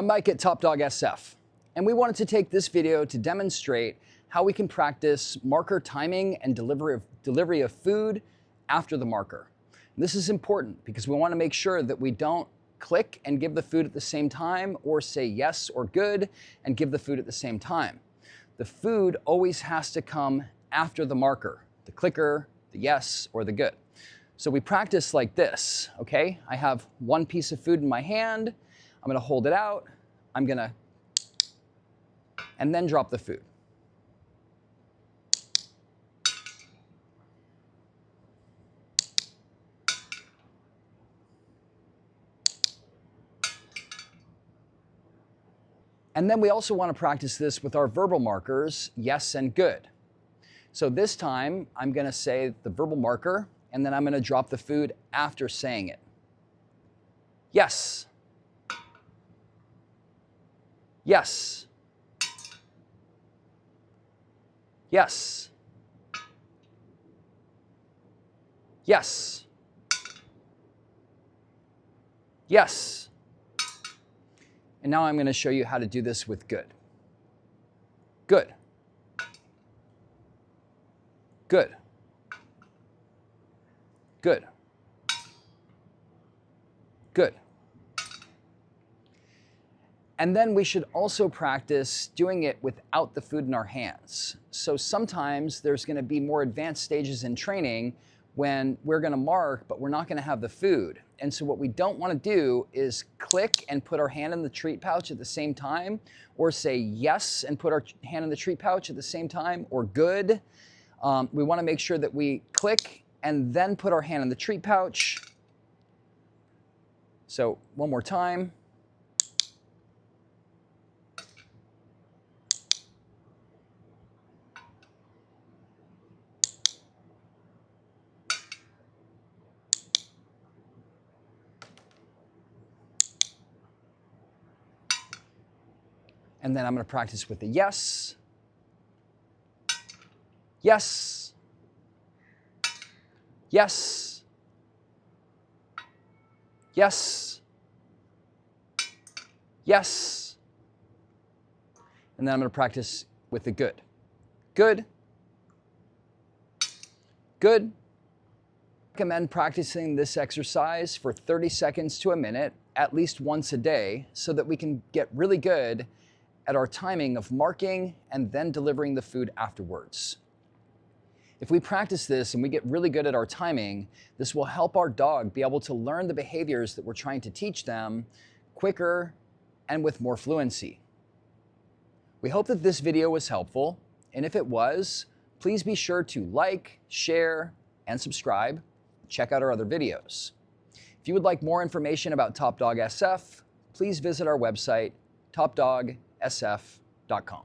I'm Mike at TopDogSF, and we wanted to take this video to demonstrate how we can practice marker timing and delivery of food after the marker. And this is important because we want to make sure that we don't click and give the food at the same time, or say yes or good and give the food at the same time. The food always has to come after the marker, the clicker, the yes, or the good. So we practice like this, okay? I have one piece of food in my hand. I'm gonna hold it out. And then drop the food. And then we also want to practice this with our verbal markers, yes and good. So this time, I'm going to say the verbal marker, and then I'm going to drop the food after saying it. Yes. Yes. Yes. Yes. Yes. And now I'm going to show you how to do this with good. Good. Good. Good. Good. And then we should also practice doing it without the food in our hands. So sometimes there's going to be more advanced stages in training when we're going to mark, but we're not going to have the food. And so what we don't want to do is click and put our hand in the treat pouch at the same time, or say yes and put our hand in the treat pouch at the same time, or good. We want to make sure that we click and then put our hand in the treat pouch. So one more time. And then I'm going to practice with the yes. Yes. Yes. Yes. Yes. And then I'm going to practice with the good. Good. Good. I recommend practicing this exercise for 30 seconds to a minute, at least once a day, so that we can get really good at our timing of marking and then delivering the food afterwards. If we practice this and we get really good at our timing, this will help our dog be able to learn the behaviors that we're trying to teach them quicker and with more fluency. We hope that this video was helpful, and if it was, please be sure to like, share, and subscribe. Check out our other videos. If you would like more information about TopDogSF, please visit our website, TopDogSF.com.